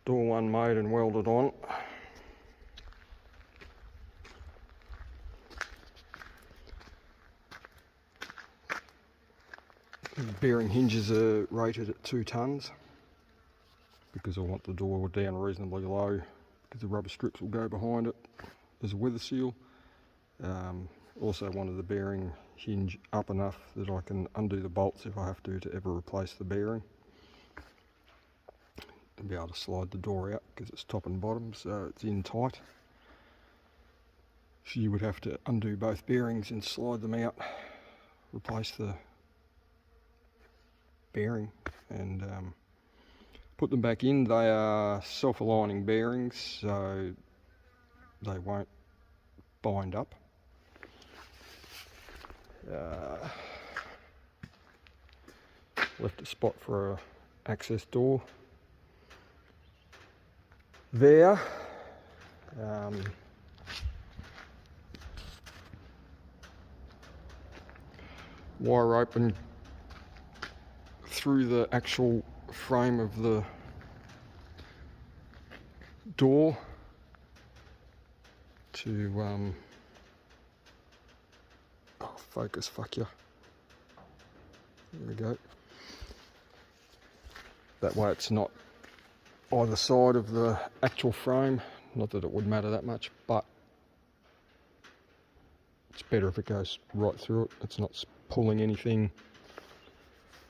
door one made and welded on. The bearing hinges are rated at 2 tonnes because I want the door down reasonably low because the rubber strips will go behind it as a weather seal. Also wanted the bearing hinge up enough that I can undo the bolts if I have to ever replace the bearing. And be able to slide the door out because it's top and bottom, so it's in tight. So you would have to undo both bearings and slide them out, replace the bearing and put them back in. They are self-aligning bearings, so they won't bind up. Left a spot for a access door there. Wire open through the actual frame of the door to oh, focus, fuck you. There we go. That way it's not either side of the actual frame. Not that it would matter that much, but it's better if it goes right through it. It's not pulling anything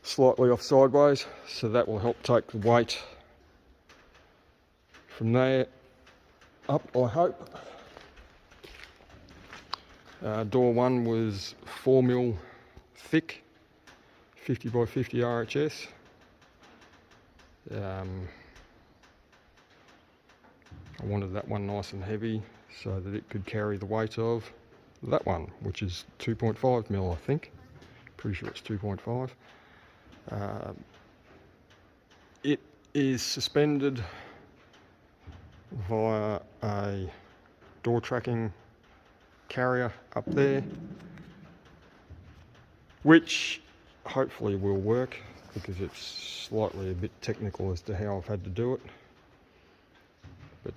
slightly off sideways, so that will help take the weight from there up, I hope. Door one was 4mm thick, 50 by 50 RHS. I wanted that one nice and heavy so that it could carry the weight of that one, which is 2.5mm, I think. Pretty sure it's 2.5. It is suspended via a door tracking carrier up there, which hopefully will work because it's slightly a bit technical as to how I've had to do it. But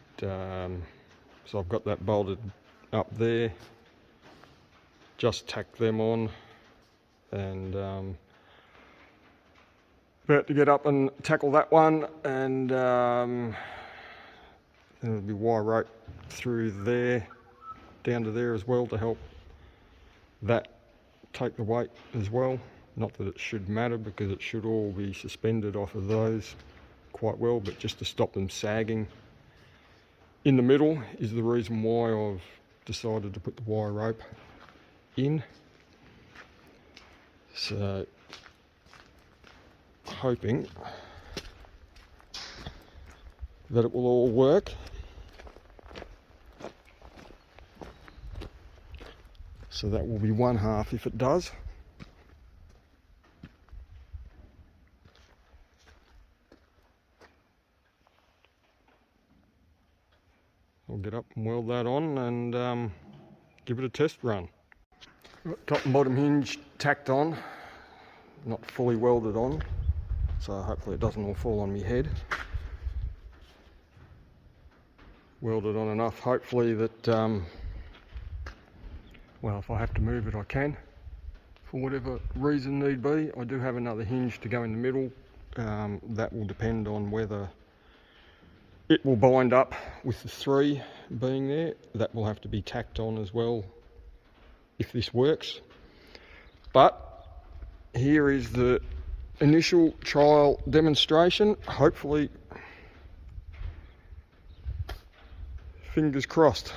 so I've got that bolted up there, just tacked them on, and about to get up and tackle that one, and then there'll be wire rope through there down to there as well to help that take the weight as well. Not that it should matter because it should all be suspended off of those quite well, but just to stop them sagging in the middle is the reason why I've decided to put the wire rope in. So hoping that it will all work. So that will be one half if it does. I'll get up and weld that on and give it a test run. Got top and bottom hinge tacked on, not fully welded on, so hopefully it doesn't all fall on my head. Welded on enough, hopefully that, well, if I have to move it I can, for whatever reason need be. I do have another hinge to go in the middle. That will depend on whether it will bind up with the 3 being there. That will have to be tacked on as well if this works. But here is the initial trial demonstration. Hopefully, fingers crossed.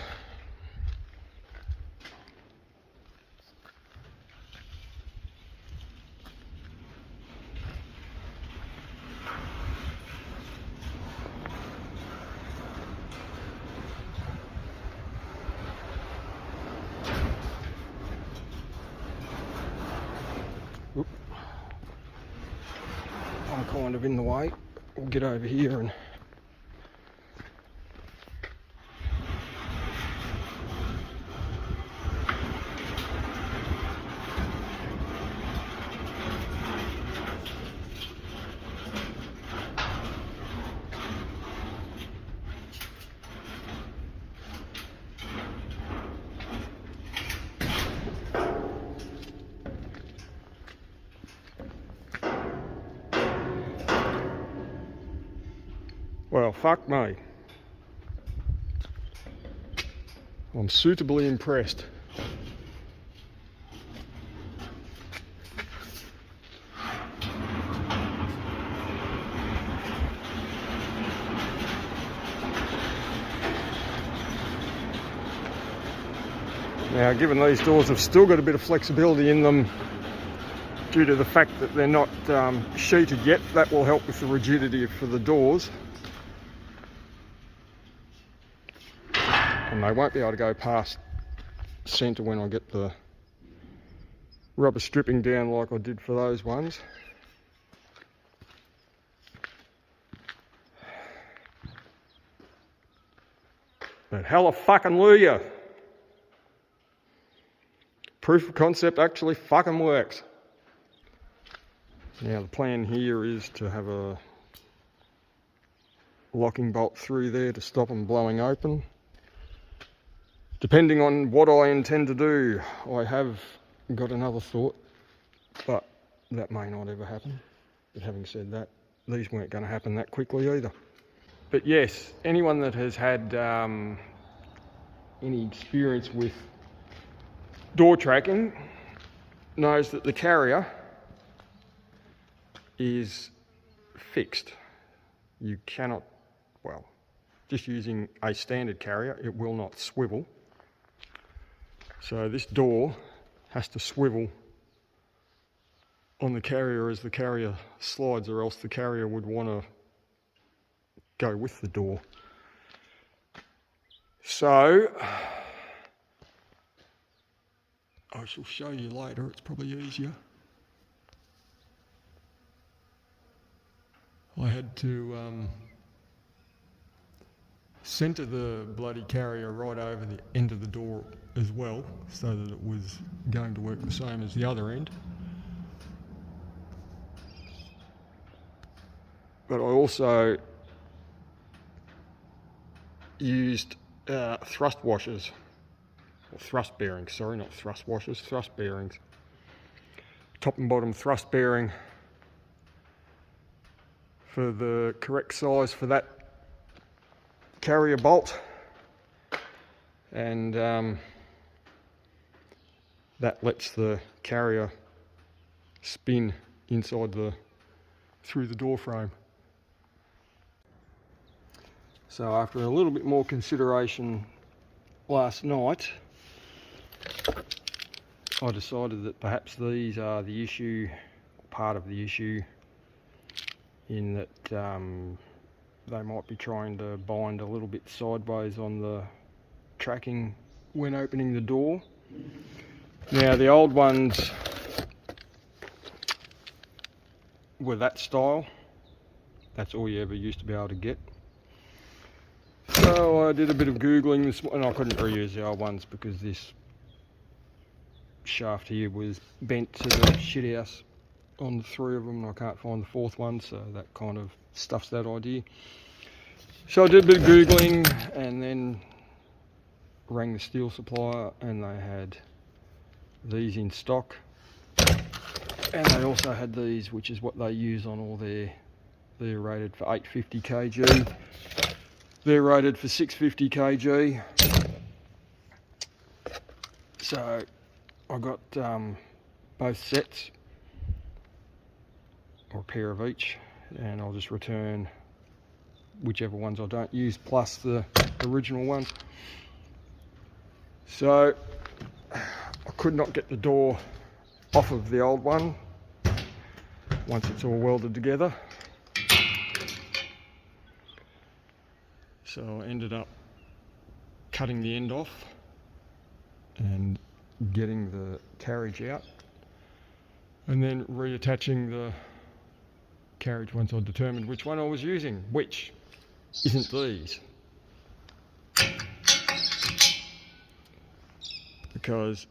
Oop. I'm kind of in the way. We'll get over here and Well, fuck me. I'm suitably impressed. Now, given these doors have still got a bit of flexibility in them due to the fact that they're not sheeted yet, that will help with the rigidity for the doors. And they won't be able to go past centre when I get the rubber stripping down like I did for those ones. But hallelujah! Proof of concept actually fucking works. Now the plan here is to have a locking bolt through there to stop them blowing open. Depending on what I intend to do, I have got another thought, but that may not ever happen. But having said that, these weren't going to happen that quickly either. But yes, anyone that has had any experience with door tracking knows that the carrier is fixed. You cannot, well, just using a standard carrier, it will not swivel. So this door has to swivel on the carrier as the carrier slides, or else the carrier would want to go with the door. So I shall show you later, it's probably easier. I had to centre the bloody carrier right over the end of the door as well, so that it was going to work the same as the other end. But I also used thrust washers. Thrust bearings, sorry, not thrust washers, thrust bearings. Top and bottom thrust bearing for the correct size for that carrier bolt, and that lets the carrier spin inside through the door frame. So after a little bit more consideration last night, I decided that perhaps these are the issue, part of the issue, in that they might be trying to bind a little bit sideways on the tracking when opening the door. Now the old ones were that style. That's all you ever used to be able to get. So I did a bit of Googling this, and I couldn't reuse the old ones because this shaft here was bent to the shithouse on the three of them, and I can't find the fourth one, so that kind of stuffs that idea. So I did a bit of Googling and then rang the steel supplier, and they had these in stock, and they also had these, which is what they use on all they're rated for 850 kg. They're rated for 650 kg. So I got both sets, or a pair of each, and I'll just return whichever ones I don't use plus the original one. So I could not get the door off of the old one once it's all welded together, so I ended up cutting the end off and getting the carriage out, and then reattaching the carriage once I determined which one I was using, which isn't these, because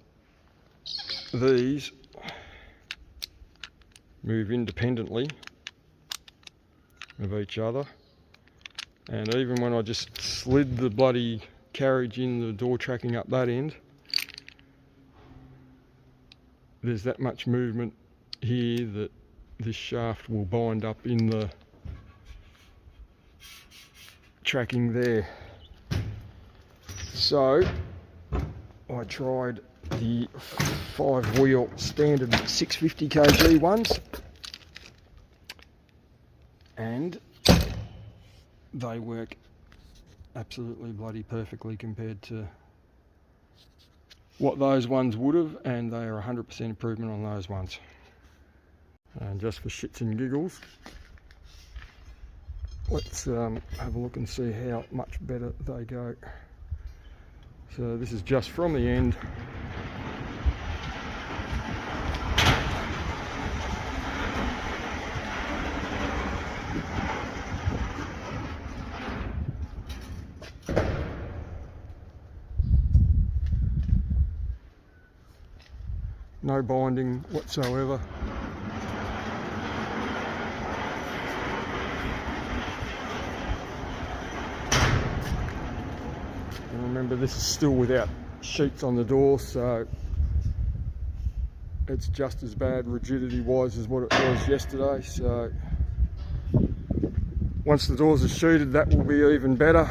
these move independently of each other, and even when I just slid the bloody carriage in the door tracking up that end, there's that much movement here that this shaft will bind up in the tracking there. So I tried the 5-wheel standard 650 kg ones, and they work absolutely bloody perfectly compared to what those ones would have, and they are 100% improvement on those ones. And just for shits and giggles, let's have a look and see how much better they go. So this is just from the end. No binding whatsoever. And remember, this is still without sheets on the door, so it's just as bad rigidity-wise as what it was yesterday. So once the doors are sheeted, that will be even better.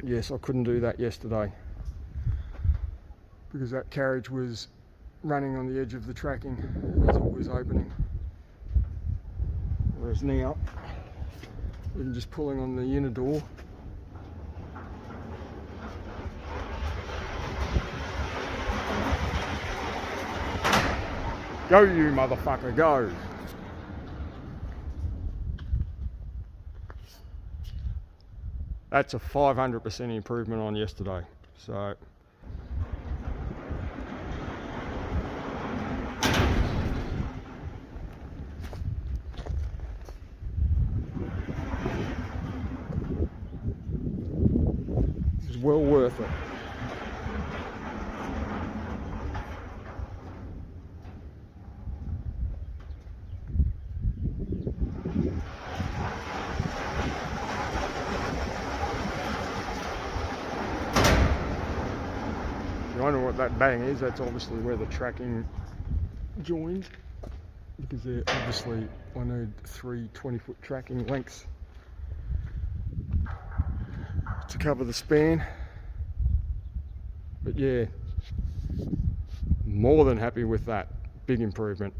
Yes, I couldn't do that yesterday because that carriage was running on the edge of the tracking as it was opening. Whereas now, even just pulling on the inner door, go you motherfucker, go! That's a 500% improvement on yesterday. So it's well worth it. You wonder what that bang is? That's obviously where the tracking joins, because they're obviously, I need 3 20-foot tracking lengths to cover the span. But yeah, more than happy with that. Big improvement.